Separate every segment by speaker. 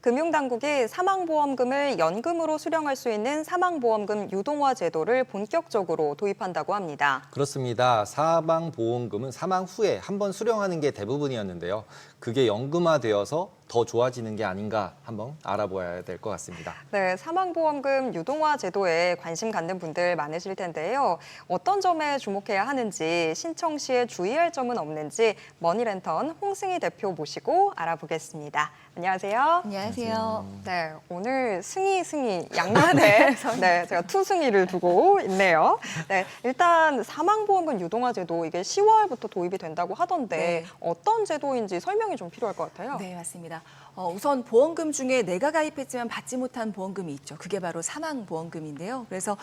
Speaker 1: 금융당국이 사망보험금을 연금으로 수령할 수 있는 사망보험금 유동화 제도를 본격적으로 도입한다고 합니다.
Speaker 2: 그렇습니다. 사망보험금은 사망 후에 한 번 수령하는 게 대부분이었는데요. 그게 연금화되어서 더 좋아지는 게 아닌가 한번 알아봐야 될 것 같습니다.
Speaker 1: 네, 사망보험금 유동화 제도에 관심 갖는 분들 많으실 텐데요. 어떤 점에 주목해야 하는지, 신청 시에 주의할 점은 없는지 머니랜턴 홍승희 대표 모시고 알아보겠습니다. 안녕하세요.
Speaker 3: 안녕하세요.
Speaker 1: 네, 오늘 승희 양날에 네, 제가 투승희를 두고 있네요. 네, 일단 사망보험금 유동화 제도 이게 10월부터 도입이 된다고 하던데
Speaker 3: 네.
Speaker 1: 어떤 제도인지 설명이 좀 필요할 것 같아요.
Speaker 3: 네, 맞습니다. 우선 보험금 중에 내가 가입했지만 받지 못한 보험금이 있죠. 그게 바로 사망보험금인데요. 그래서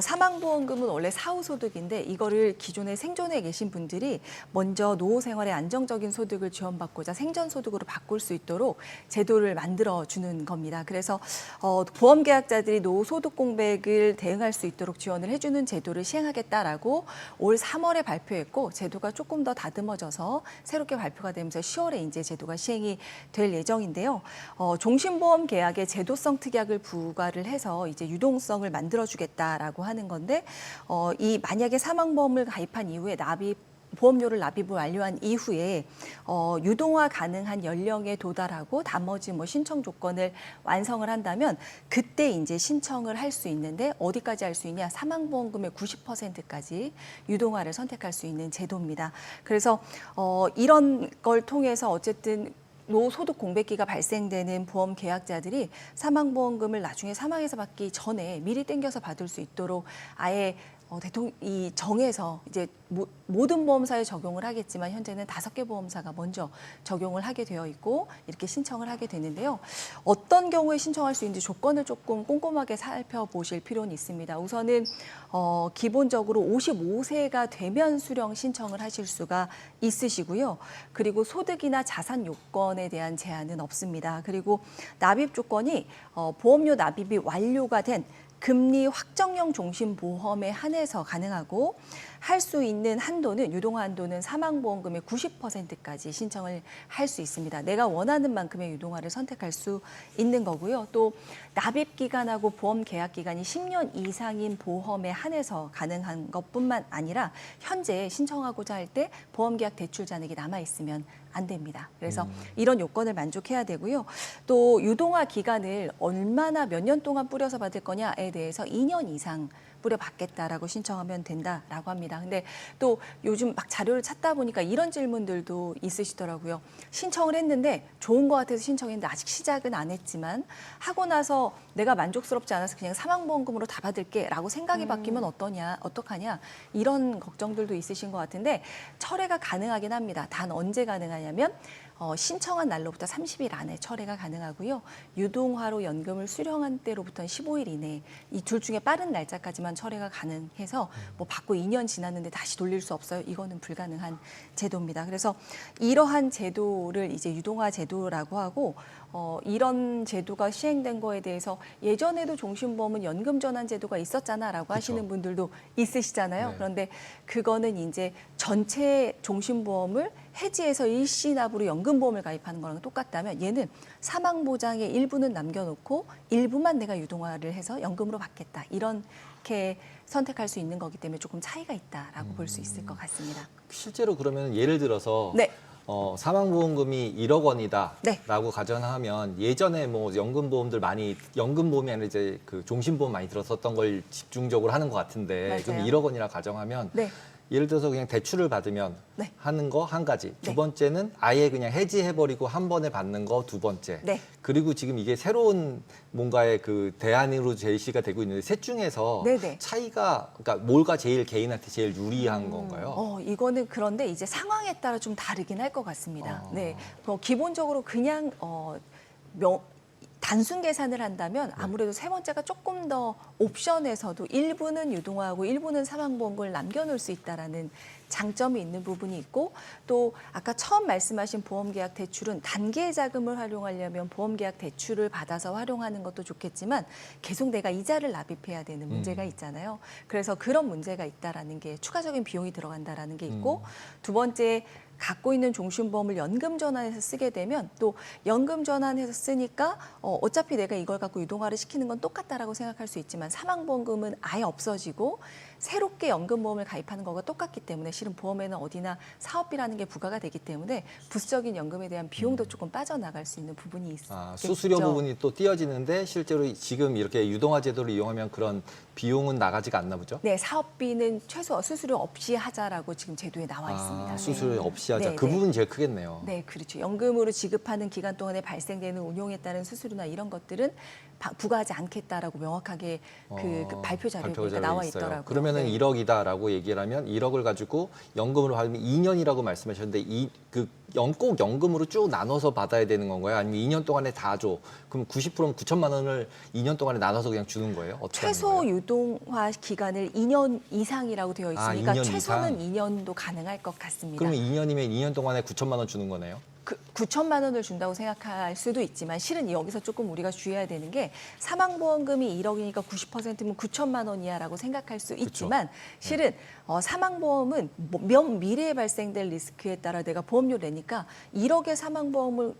Speaker 3: 사망보험금은 원래 사후소득인데 이거를 기존에 생존해 계신 분들이 먼저 노후 생활의 안정적인 소득을 지원받고자 생전소득으로 바꿀 수 있도록 제도를 만들어주는 겁니다. 그래서 보험계약자들이 노후 소득 공백을 대응할 수 있도록 지원을 해주는 제도를 시행하겠다라고 올 3월에 발표했고 제도가 조금 더 다듬어져서 새롭게 발표가 되면서 10월에 이제 제도가 시행이 될 예정입니다. 인데요. 종신보험 계약에 제도성 특약을 부과를 해서 이제 유동성을 만들어주겠다라고 하는 건데, 이 만약에 사망보험을 가입한 이후에 보험료를 납입을 완료한 이후에 유동화 가능한 연령에 도달하고 나머지 신청 조건을 완성을 한다면 그때 이제 신청을 할 수 있는데 어디까지 할 수 있냐? 사망보험금의 90%까지 유동화를 선택할 수 있는 제도입니다. 그래서 이런 걸 통해서 어쨌든 노소득 공백기가 발생되는 보험 계약자들이 사망보험금을 나중에 사망해서 받기 전에 미리 땡겨서 받을 수 있도록 아예 이 정해서 이제 모든 보험사에 적용을 하겠지만 현재는 5개 보험사가 먼저 적용을 하게 되어 있고 이렇게 신청을 하게 되는데요. 어떤 경우에 신청할 수 있는지 조건을 조금 꼼꼼하게 살펴보실 필요는 있습니다. 우선은 기본적으로 55세가 되면 수령 신청을 하실 수가 있으시고요. 그리고 소득이나 자산 요건에 대한 제한은 없습니다. 그리고 납입 조건이 보험료 납입이 완료가 된 금리 확정형 종신보험에 한해서 가능하고 할 수 있는 한도는 유동화 한도는 사망보험금의 90%까지 신청을 할 수 있습니다. 내가 원하는 만큼의 유동화를 선택할 수 있는 거고요. 또 납입 기간하고 보험 계약 기간이 10년 이상인 보험에 한해서 가능한 것뿐만 아니라 현재 신청하고자 할 때 보험 계약 대출 잔액이 남아 있으면 안 됩니다. 그래서 이런 요건을 만족해야 되고요. 또 유동화 기간을 얼마나 몇 년 동안 뿌려서 받을 거냐에 대해서 2년 이상 뿌려받겠다라고 신청하면 된다라고 합니다. 근데 또 요즘 막 자료를 찾다 보니까 이런 질문들도 있으시더라고요. 신청을 했는데 좋은 것 같아서 신청했는데 아직 시작은 안 했지만 하고 나서 내가 만족스럽지 않아서 그냥 사망보험금으로 다 받을게라고 생각이 바뀌면 어떡하냐 이런 걱정들도 있으신 것 같은데 철회가 가능하긴 합니다. 단 언제 가능하냐면 신청한 날로부터 30일 안에 철회가 가능하고요. 유동화로 연금을 수령한 때로부터는 15일 이내 이 둘 중에 빠른 날짜까지만 철회가 가능해서 받고 2년 지났는데 다시 돌릴 수 없어요. 이거는 불가능한 제도입니다. 그래서 이러한 제도를 이제 유동화 제도라고 하고 이런 제도가 시행된 거에 대해서 예전에도 종신보험은 연금 전환 제도가 있었잖아라고 하시는 분들도 있으시잖아요.
Speaker 2: 네.
Speaker 3: 그런데 그거는 이제 전체 종신보험을 해지해서 일시납으로 연금보험을 가입하는 거랑 똑같다면 얘는 사망보장의 일부는 남겨놓고 일부만 내가 유동화를 해서 연금으로 받겠다. 이렇게 선택할 수 있는 거기 때문에 조금 차이가 있다라고 볼 수 있을 것 같습니다.
Speaker 2: 실제로 그러면 예를 들어서
Speaker 3: 네.
Speaker 2: 사망보험금이 1억 원이다라고
Speaker 3: 네.
Speaker 2: 가정하면 예전에 연금보험들 많이 연금보험이 아니라 이제 그 종신보험 많이 들었었던 걸 집중적으로 하는 것 같은데
Speaker 3: 맞아요.
Speaker 2: 그럼 1억 원이라 가정하면
Speaker 3: 네.
Speaker 2: 예를 들어서 그냥 대출을 받으면
Speaker 3: 네.
Speaker 2: 하는 거 한 가지. 두
Speaker 3: 네.
Speaker 2: 번째는 아예 그냥 해지해버리고 한 번에 받는 거 두 번째.
Speaker 3: 네.
Speaker 2: 그리고 지금 이게 새로운 뭔가의 그 대안으로 제시가 되고 있는데 셋 중에서
Speaker 3: 네네.
Speaker 2: 차이가 그러니까 뭘가 제일 개인한테 제일 유리한 건가요?
Speaker 3: 이거는 그런데 이제 상황에 따라 좀 다르긴 할 것 같습니다. 네. 기본적으로 그냥 단순 계산을 한다면 아무래도 세 번째가 조금 더 옵션에서도 일부는 유동화하고 일부는 사망보험금을 남겨놓을 수 있다라는 장점이 있는 부분이 있고 또 아까 처음 말씀하신 보험계약 대출은 단기 자금을 활용하려면 보험계약 대출을 받아서 활용하는 것도 좋겠지만 계속 내가 이자를 납입해야 되는 문제가 있잖아요. 그래서 그런 문제가 있다라는 게 추가적인 비용이 들어간다라는 게 있고 두 번째 갖고 있는 종신보험을 연금 전환해서 쓰게 되면 또 연금 전환해서 쓰니까 어차피 내가 이걸 갖고 유동화를 시키는 건 똑같다라고 생각할 수 있지만 사망보험금은 아예 없어지고 새롭게 연금보험을 가입하는 거가 똑같기 때문에 실은 보험에는 어디나 사업비라는 게 부과가 되기 때문에 부수적인 연금에 대한 비용도 조금 빠져나갈 수 있는 부분이 있겠죠.
Speaker 2: 수수료 부분이 또 띄어지는데 실제로 지금 이렇게 유동화 제도를 이용하면 그런 비용은 나가지가 않나 보죠?
Speaker 3: 네, 사업비는 최소 수수료 없이 하자라고 지금 제도에 나와 있습니다.
Speaker 2: 수수료 없이 하자.
Speaker 3: 네,
Speaker 2: 그
Speaker 3: 네.
Speaker 2: 부분이 제일 크겠네요.
Speaker 3: 네, 그렇죠. 연금으로 지급하는 기간 동안에 발생되는 운용에 따른 수수료나 이런 것들은 부과하지 않겠다라고 명확하게 그 발표 자료에 보니까 나와
Speaker 2: 있어요.
Speaker 3: 있더라고요.
Speaker 2: 그러면은
Speaker 3: 네.
Speaker 2: 1억이다라고 얘기를 하면 1억을 가지고 연금으로 받으면 2년이라고 말씀하셨는데 꼭 연금으로 쭉 나눠서 받아야 되는 건가요? 아니면 2년 동안에 다 줘? 그럼 90%면 9천만 원을 2년 동안에 나눠서 그냥 주는 거예요? 어떻게 하는
Speaker 3: 최소
Speaker 2: 거예요?
Speaker 3: 유동화 기간을 2년 이상이라고 되어 있으니까
Speaker 2: 2년
Speaker 3: 최소는
Speaker 2: 이상?
Speaker 3: 2년도 가능할 것 같습니다.
Speaker 2: 그러면 2년이면 2년 동안에 9천만 원 주는 거네요?
Speaker 3: 9천만 원을 준다고 생각할 수도 있지만 실은 여기서 조금 우리가 주의해야 되는 게 사망보험금이 1억이니까 90%면 9천만 원이야라고 생각할 수 있지만 실은 사망보험은 명 미래에 발생될 리스크에 따라 내가 보험료를 내니까 1억의 사망보험을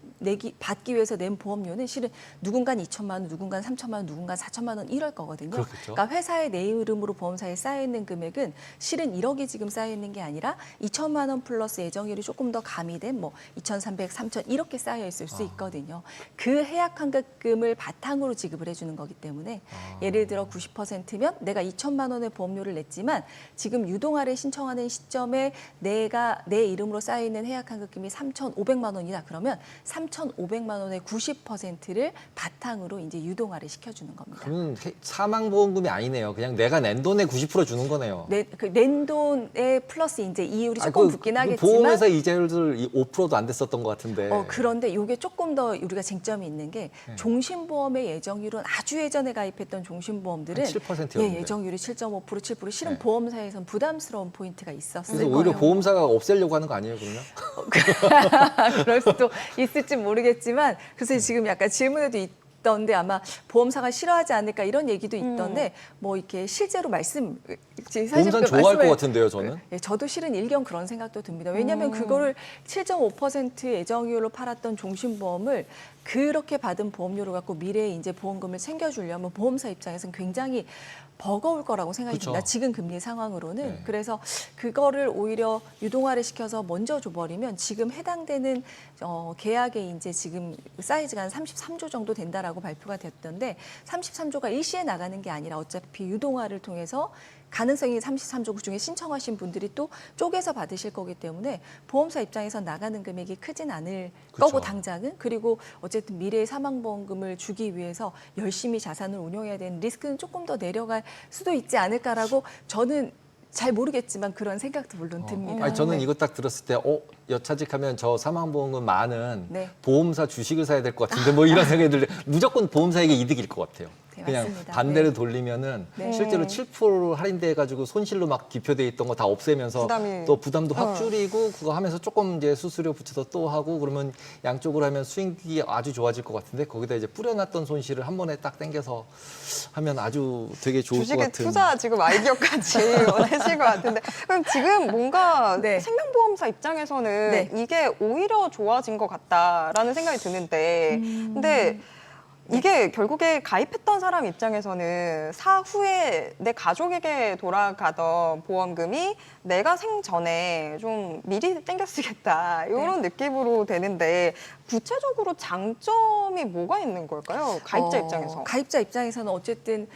Speaker 3: 받기 위해서 낸 보험료는 실은 누군가는 2천만 원, 누군가는 3천만 원, 누군가는 4천만 원 이럴 거거든요.
Speaker 2: 그렇겠죠.
Speaker 3: 그러니까 회사의 내 이름으로 보험사에 쌓여있는 금액은 실은 1억이 지금 쌓여있는 게 아니라 2천만 원 플러스 예정일이 조금 더 가미된 2,300, 3천 이렇게 쌓여 있을 수 있거든요. 그 해약 환급금을 바탕으로 지급을 해주는 거기 때문에 예를 들어 90%면 내가 2천만 원의 보험료를 냈지만 지금 유동화를 신청하는 시점에 내가 내 이름으로 쌓여 있는 해약 환급금이 3,500만 원이다. 그러면 3,500만 원의 90%를 바탕으로 이제 유동화를 시켜주는 겁니다.
Speaker 2: 그러면 사망보험금이 아니네요. 그냥 내가 낸 돈의 90% 주는 거네요.
Speaker 3: 낸 돈에 플러스 이제 이율이 조금 붙긴 하겠지만
Speaker 2: 보험회사 이자율 5%도 안 됐었던 것 같은데.
Speaker 3: 그런데 이게 조금 더 우리가 쟁점이 있는 게 종신보험의 예정률은 아주 예전에 가입했던 종신보험들은
Speaker 2: 7%였는데.
Speaker 3: 예정률이 7.5%, 7% 실은 보험사에선 부담스러운 포인트가 있었을
Speaker 2: 그래서
Speaker 3: 거예요.
Speaker 2: 오히려 보험사가 없애려고 하는 거 아니에요, 그러면?
Speaker 3: 그럴 수도 있을지 모르겠지만 그래서 지금 약간 질문에도 있던데 아마 보험사가 싫어하지 않을까 이런 얘기도 있던데 이렇게 실제로
Speaker 2: 보험사는 좋아할 것 같은데요, 저는?
Speaker 3: 네, 저도 실은 일견 그런 생각도 듭니다. 왜냐하면 그거를 7.5% 예정률로 팔았던 종신보험을 그렇게 받은 보험료를 갖고 미래에 이제 보험금을 챙겨주려면 보험사 입장에서는 굉장히 버거울 거라고 생각이 듭니다.
Speaker 2: 그쵸.
Speaker 3: 지금 금리 상황으로는.
Speaker 2: 네.
Speaker 3: 그래서 그거를 오히려 유동화를 시켜서 먼저 줘버리면 지금 해당되는 계약에 이제 지금 사이즈가 한 33조 정도 된다라고 발표가 됐던데 33조가 일시에 나가는 게 아니라 어차피 유동화를 통해서 가능성이 33조 그중에 신청하신 분들이 또 쪼개서 받으실 거기 때문에 보험사 입장에서 나가는 금액이 크진 않을
Speaker 2: 그쵸.
Speaker 3: 거고 당장은 그리고 어쨌든 미래의 사망보험금을 주기 위해서 열심히 자산을 운용해야 되는 리스크는 조금 더 내려갈 수도 있지 않을까라고 저는 잘 모르겠지만 그런 생각도 물론 듭니다.
Speaker 2: 아니, 저는
Speaker 3: 네.
Speaker 2: 이거 딱 들었을 때, 여차직하면 저 사망보험금 많은
Speaker 3: 네.
Speaker 2: 보험사 주식을 사야 될 것 같은데 뭐 이런 생각이 들는데 무조건 보험사에게 이득일 것 같아요.
Speaker 3: 네,
Speaker 2: 그냥
Speaker 3: 맞습니다.
Speaker 2: 반대로
Speaker 3: 네.
Speaker 2: 돌리면은
Speaker 3: 네.
Speaker 2: 실제로 7% 할인돼가지고 손실로 막 기표돼 있던 거 다 없애면서 또 부담도 확 줄이고 그거 하면서 조금 이제 수수료 붙여서 또 하고 그러면 양쪽으로 하면 수익이 아주 좋아질 것 같은데 거기다 이제 뿌려놨던 손실을 한 번에 딱 당겨서 하면 아주 되게 좋을 것
Speaker 1: 주식에
Speaker 2: 같은.
Speaker 1: 투자 지금 아이디어까지 원하실 것 같은데 그럼 지금 뭔가
Speaker 3: 네.
Speaker 1: 생명보험사 입장에서는
Speaker 3: 네.
Speaker 1: 이게 오히려 좋아진 것 같다라는 생각이 드는데 근데 이게 결국에 가입했던 사람 입장에서는 사후에 내 가족에게 돌아가던 보험금이 내가 생전에 좀 미리 땡겨 쓰겠다 이런 느낌으로 되는데 구체적으로 장점이 뭐가 있는 걸까요? 가입자 입장에서.
Speaker 3: 가입자 입장에서는 어쨌든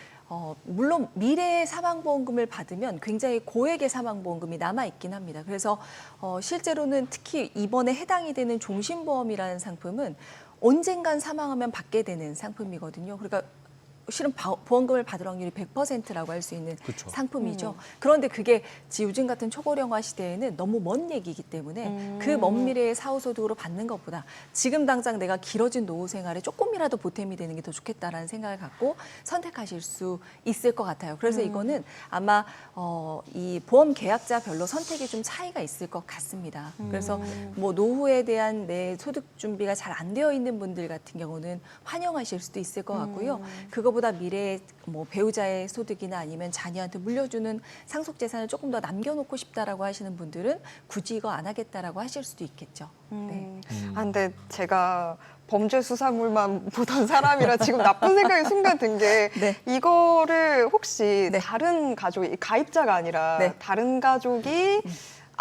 Speaker 3: 물론 미래의 사망보험금을 받으면 굉장히 고액의 사망보험금이 남아있긴 합니다. 그래서 실제로는 특히 이번에 해당이 되는 종신보험이라는 상품은 언젠간 사망하면 받게 되는 상품이거든요. 그러니까 실은 보험금을 받을 확률이 100%라고 할 수 있는
Speaker 2: 그쵸.
Speaker 3: 상품이죠. 그런데 그게 요즘 같은 초고령화 시대에는 너무 먼 얘기이기 때문에 그 먼 미래의 사후소득으로 받는 것보다 지금 당장 내가 길어진 노후 생활에 조금이라도 보탬이 되는 게 더 좋겠다라는 생각을 갖고 선택하실 수 있을 것 같아요. 그래서 이거는 아마 이 보험 계약자별로 선택이 좀 차이가 있을 것 같습니다. 그래서 뭐 노후에 대한 내 소득 준비가 잘 안 되어 있는 분들 같은 경우는 환영하실 수도 있을 것 같고요. 그거보다 그거보다 미래에 뭐 배우자의 소득이나 아니면 자녀한테 물려주는 상속 재산을 조금 더 남겨놓고 싶다라고 하시는 분들은 굳이 이거 안 하겠다라고 하실 수도 있겠죠. 네.
Speaker 1: 아, 근데 제가 범죄 수사물만 보던 사람이라 지금 나쁜 생각이 순간 든 게
Speaker 3: 네.
Speaker 1: 이거를 혹시
Speaker 3: 네.
Speaker 1: 다른 가족이 가입자가 아니라
Speaker 3: 네.
Speaker 1: 다른 가족이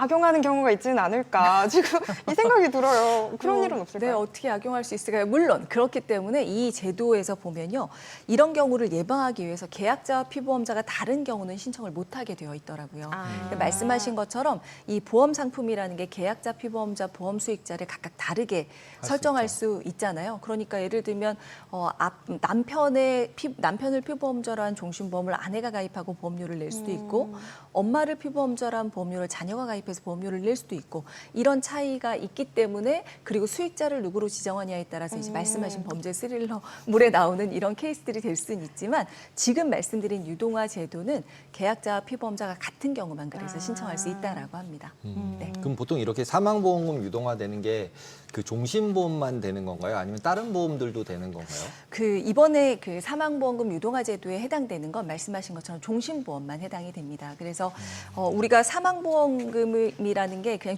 Speaker 1: 악용하는 경우가 있지는 않을까 지금 이 생각이 들어요. 그런 일은
Speaker 3: 네,
Speaker 1: 없을까요?
Speaker 3: 어떻게 악용할 수 있을까요? 물론 그렇기 때문에 이 제도에서 보면요. 이런 경우를 예방하기 위해서 계약자와 피보험자가 다른 경우는 신청을 못하게 되어 있더라고요. 근데 말씀하신 것처럼 이 보험 상품이라는 게 계약자, 피보험자, 보험 수익자를 각각 다르게 설정할 수 있잖아요. 그러니까 예를 들면 남편을 피보험자로 한 종신보험을 아내가 가입하고 보험료를 낼 수도 있고 엄마를 피보험자로 한 보험료를 자녀가 가입해서 보험료를 낼 수도 있고 이런 차이가 있기 때문에 그리고 수익자를 누구로 지정하냐에 따라서 이제 말씀하신 범죄 스릴러물에 나오는 이런 케이스들이 될 수는 있지만 지금 말씀드린 유동화 제도는 계약자와 피보험자가 같은 경우만 그래서 신청할 수 있다라고 합니다. 네.
Speaker 2: 그럼 보통 이렇게 사망보험금 유동화되는 게 그 종신보험만 되는 건가요? 아니면 다른 보험들도 되는 건가요?
Speaker 3: 이번에 그 사망보험금 유동화 제도에 해당되는 건 말씀하신 것처럼 종신보험만 해당이 됩니다. 그래서 우리가 사망보험금이라는 게 그냥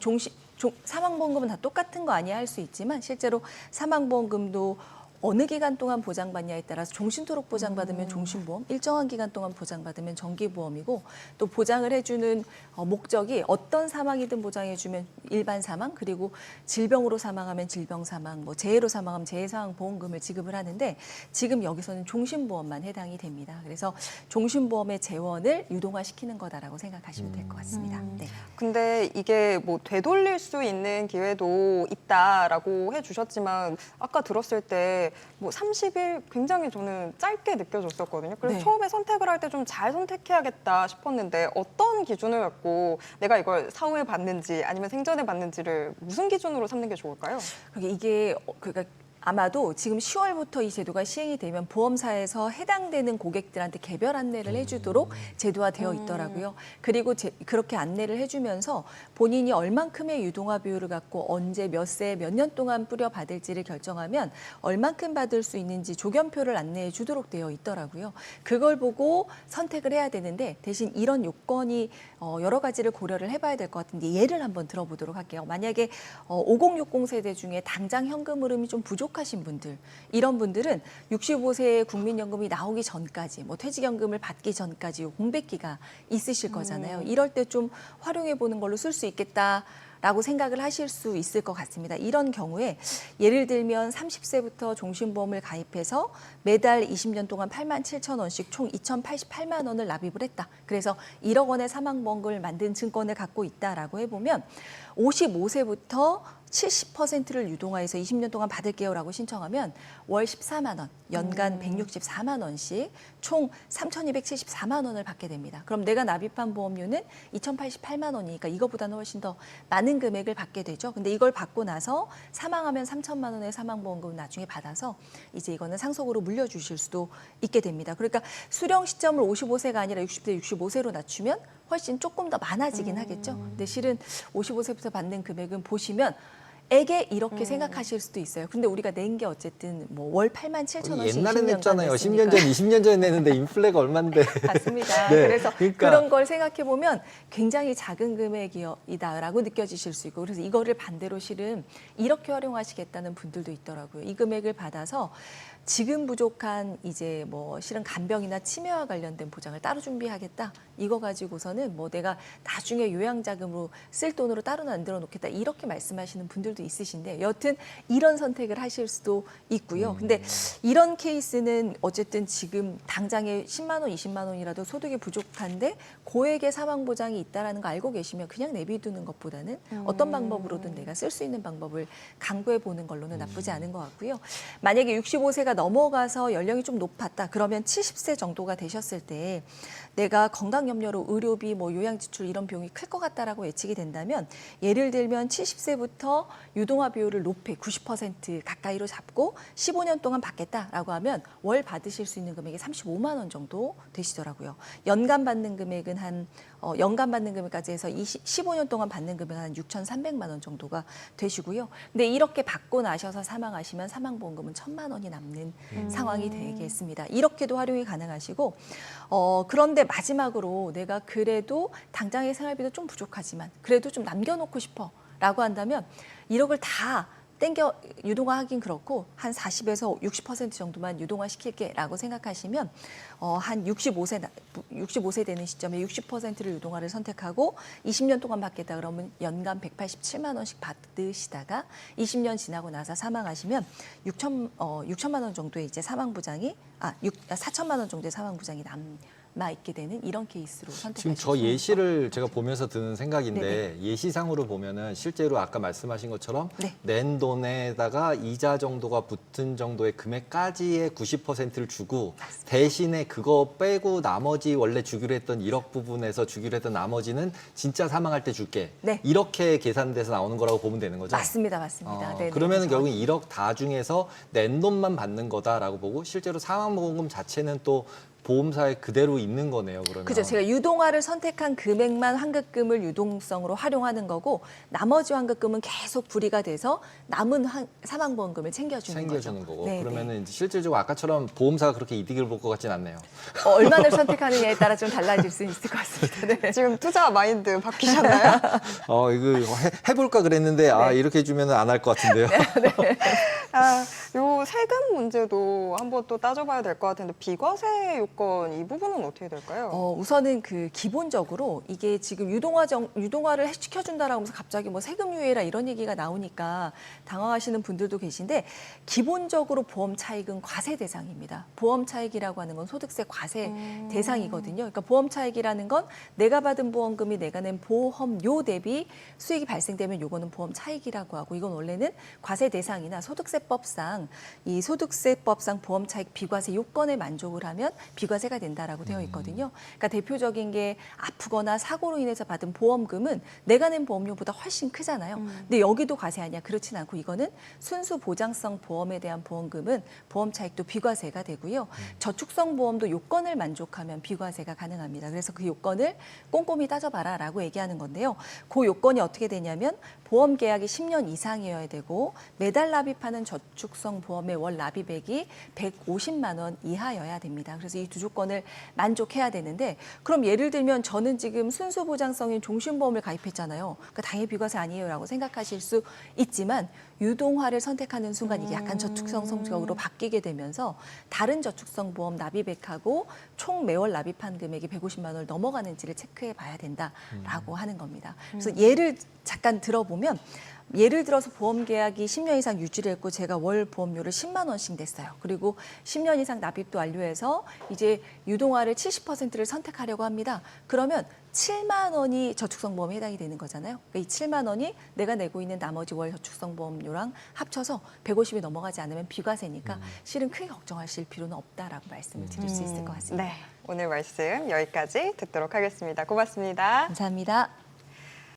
Speaker 3: 사망보험금은 다 똑같은 거 아니야 할 수 있지만 실제로 사망보험금도 어느 기간 동안 보장받냐에 따라서 종신토록 보장받으면 종신보험, 일정한 기간 동안 보장받으면 정기보험이고 또 보장을 해주는 목적이 어떤 사망이든 보장해주면 일반 사망 그리고 질병으로 사망하면 질병사망, 뭐 재해로 사망하면 재해사망보험금을 지급을 하는데 지금 여기서는 종신보험만 해당이 됩니다. 그래서 종신보험의 재원을 유동화시키는 거다라고 생각하시면 될 것 같습니다. 네.
Speaker 1: 근데 이게 뭐 되돌릴 수 있는 기회도 있다라고 해주셨지만 아까 들었을 때 뭐 30일 굉장히 저는 짧게 느껴졌었거든요. 그래서
Speaker 3: 네.
Speaker 1: 처음에 선택을 할 때 좀 잘 선택해야겠다 싶었는데 어떤 기준을 갖고 내가 이걸 사후에 받는지 아니면 생전에 받는지를 무슨 기준으로 삼는 게 좋을까요?
Speaker 3: 이게 그러니까 아마도 지금 10월부터 이 제도가 시행이 되면 보험사에서 해당되는 고객들한테 개별 안내를 해주도록 제도화되어 있더라고요. 그리고 그렇게 안내를 해주면서 본인이 얼만큼의 유동화 비율을 갖고 언제 몇 세, 몇 년 동안 뿌려받을지를 결정하면 얼만큼 받을 수 있는지 조견표를 안내해 주도록 되어 있더라고요. 그걸 보고 선택을 해야 되는데 대신 이런 요건이 여러 가지를 고려를 해봐야 될 것 같은데 예를 한번 들어보도록 할게요. 만약에 5060 세대 중에 당장 현금 흐름이 좀 부족하신 분들, 이런 분들은 65세에 국민연금이 나오기 전까지, 뭐 퇴직연금을 받기 전까지 공백기가 있으실 거잖아요. 이럴 때 좀 활용해 보는 걸로 쓸 수 있겠다. 라고 생각을 하실 수 있을 것 같습니다. 이런 경우에 예를 들면 30세부터 종신보험을 가입해서 매달 20년 동안 87,000원씩 총 2,088만 원을 납입을 했다. 그래서 1억 원의 사망보험금을 만든 증권을 갖고 있다라고 해보면 55세부터 70%를 유동화해서 20년 동안 받을게요라고 신청하면 월 14만 원, 연간 164만 원씩 총 3,274만 원을 받게 됩니다. 그럼 내가 납입한 보험료는 2,088만 원이니까 이거보다는 훨씬 더 많은 금액을 받게 되죠. 근데 이걸 받고 나서 사망하면 3천만 원의 사망보험금을 나중에 받아서 이제 이거는 상속으로 물려주실 수도 있게 됩니다. 그러니까 수령 시점을 55세가 아니라 60세, 65세로 낮추면 훨씬 조금 더 많아지긴 하겠죠. 근데 실은 55세부터 받는 금액은 보시면 에게 이렇게 생각하실 수도 있어요. 근데 우리가 낸 게 어쨌든 뭐 월 87,000원씩
Speaker 2: 옛날에
Speaker 3: 20년간
Speaker 2: 냈잖아요.
Speaker 3: 냈으니까.
Speaker 2: 10년 전, 20년 전에 냈는데 인플레가 얼만데.
Speaker 3: 맞습니다.
Speaker 2: 네,
Speaker 3: 그래서
Speaker 2: 그러니까.
Speaker 3: 그런 걸 생각해 보면 굉장히 작은 금액이다라고 느껴지실 수 있고 그래서 이거를 반대로 실은 이렇게 활용하시겠다는 분들도 있더라고요. 이 금액을 받아서 지금 부족한 이제 뭐 실은 간병이나 치매와 관련된 보장을 따로 준비하겠다. 이거 가지고서는 뭐 내가 나중에 요양자금으로 쓸 돈으로 따로 만들어 놓겠다. 이렇게 말씀하시는 분들도 있으신데 여튼 이런 선택을 하실 수도 있고요. 근데 이런 케이스는 어쨌든 지금 당장에 10만 원, 20만 원이라도 소득이 부족한데 고액의 사망 보장이 있다라는 거 알고 계시면 그냥 내비두는 것보다는 어떤 방법으로든 내가 쓸 수 있는 방법을 강구해 보는 걸로는 나쁘지 않은 것 같고요. 만약에 65세가 넘어가서 연령이 좀 높았다. 그러면 70세 정도가 되셨을 때 내가 건강염려로 의료비, 뭐 요양지출 이런 비용이 클 것 같다라고 예측이 된다면 예를 들면 70세부터 유동화 비율을 높이 90% 가까이로 잡고 15년 동안 받겠다라고 하면 월 받으실 수 있는 금액이 35만 원 정도 되시더라고요. 연간 받는 금액은 연간 받는 금액까지 해서 15년 동안 받는 금액은 한 6,300만 원 정도가 되시고요. 근데 이렇게 받고 나셔서 사망하시면 사망보험금은 1,000만 원이 남는 되는 상황이 되겠습니다. 이렇게도 활용이 가능하시고 그런데 마지막으로 내가 그래도 당장의 생활비도 좀 부족하지만 그래도 좀 남겨놓고 싶어라고 한다면 1억을 다 땡겨 유동화하긴 그렇고 한 40에서 60% 정도만 유동화 시킬게라고 생각하시면 한 65세 되는 시점에 60%를 유동화를 선택하고 20년 동안 받겠다 그러면 연간 187만 원씩 받으시다가 20년 지나고 나서 사망하시면 6천만 원 정도의 이제 사망 보장이 4천만 원 정도의 사망 보장이 남아 있게 되는 이런 케이스로 선택하실
Speaker 2: 지금
Speaker 3: 수
Speaker 2: 저
Speaker 3: 있는
Speaker 2: 예시를 제가 보면서 드는 생각인데
Speaker 3: 네네.
Speaker 2: 예시상으로 보면은 실제로 아까 말씀하신 것처럼
Speaker 3: 네.
Speaker 2: 낸 돈에다가 이자 정도가 붙은 정도의 금액까지의 90%를 주고 대신에 그거 빼고 나머지 원래 주기로 했던 1억 부분에서 주기로 했던 나머지는 진짜 사망할 때 줄게.
Speaker 3: 네.
Speaker 2: 이렇게 계산돼서 나오는 거라고 보면 되는 거죠?
Speaker 3: 맞습니다. 네네.
Speaker 2: 그러면 결국
Speaker 3: 정확히.
Speaker 2: 1억 다 중에서 낸 돈만 받는 거다라고 보고 실제로 사망보험금 자체는 또 보험사에 그대로 있는 거네요. 그러면.
Speaker 3: 그죠. 제가 유동화를 선택한 금액만 환급금을 유동성으로 활용하는 거고 나머지 환급금은 계속 불이가 돼서 남은 사망보험금을 챙겨주는
Speaker 2: 거고.
Speaker 3: 네,
Speaker 2: 그러면은 이제 실질적으로 아까처럼 보험사가 그렇게 이득을 볼 것 같진 않네요.
Speaker 3: 얼마나 선택하느냐에 따라 좀 달라질 수 있을 것 같습니다. 네.
Speaker 1: 지금 투자 마인드 바뀌셨나요?
Speaker 2: 이거 해볼까 그랬는데 이렇게 해주면 안 할 것 같은데요.
Speaker 1: 요 세금 문제도 한번 또 따져봐야 될 것 같은데 비과세 요건 이 부분은 어떻게 될까요?
Speaker 3: 우선은 그 기본적으로 이게 지금 유동화를 시켜준다라고 하면서 갑자기 뭐 세금 유예라 이런 얘기가 나오니까 당황하시는 분들도 계신데 기본적으로 보험 차익은 과세 대상입니다. 보험 차익이라고 하는 건 소득세 과세 대상이거든요. 그러니까 보험 차익이라는 건 내가 받은 보험금이 내가 낸 보험료 대비 수익이 발생되면 요거는 보험 차익이라고 하고 이건 원래는 과세 대상이나 소득세법상 이 소득세법상 보험 차익 비과세 요건에 만족을 하면 비과세가 된다라고 되어 있거든요. 그러니까 대표적인 게 아프거나 사고로 인해서 받은 보험금은 내가 낸 보험료보다 훨씬 크잖아요. 근데 여기도 과세하냐? 그렇진 않고 이거는 순수 보장성 보험에 대한 보험금은 보험 차익도 비과세가 되고요. 저축성 보험도 요건을 만족하면 비과세가 가능합니다. 그래서 그 요건을 꼼꼼히 따져봐라라고 얘기하는 건데요. 그 요건이 어떻게 되냐면 보험 계약이 10년 이상이어야 되고 매달 납입하는 저축성 보험의 월 납입액이 150만 원 이하여야 됩니다. 그래서 이 두 조건을 만족해야 되는데 그럼 예를 들면 저는 지금 순수 보장성인 종신보험을 가입했잖아요. 그러니까 당연히 비과세 아니에요라고 생각하실 수 있지만 유동화를 선택하는 순간 이게 약간 저축성 성적으로 바뀌게 되면서 다른 저축성 보험 납입액하고 총 매월 납입한 금액이 150만 원을 넘어가는지를 체크해 봐야 된다라고 하는 겁니다. 그래서 예를 잠깐 들어보면 예를 들어서 보험 계약이 10년 이상 유지를 했고 제가 월 보험료를 10만 원씩 냈어요. 그리고 10년 이상 납입도 완료해서 이제 유동화를 70%를 선택하려고 합니다. 그러면 7만 원이 저축성 보험에 해당이 되는 거잖아요. 그러니까 이 7만 원이 내가 내고 있는 나머지 월 저축성 보험료랑 합쳐서 150이 넘어가지 않으면 비과세니까 실은 크게 걱정하실 필요는 없다라고 말씀을 드릴 수 있을 것 같습니다.
Speaker 1: 네, 오늘 말씀 여기까지 듣도록 하겠습니다. 고맙습니다.
Speaker 3: 감사합니다.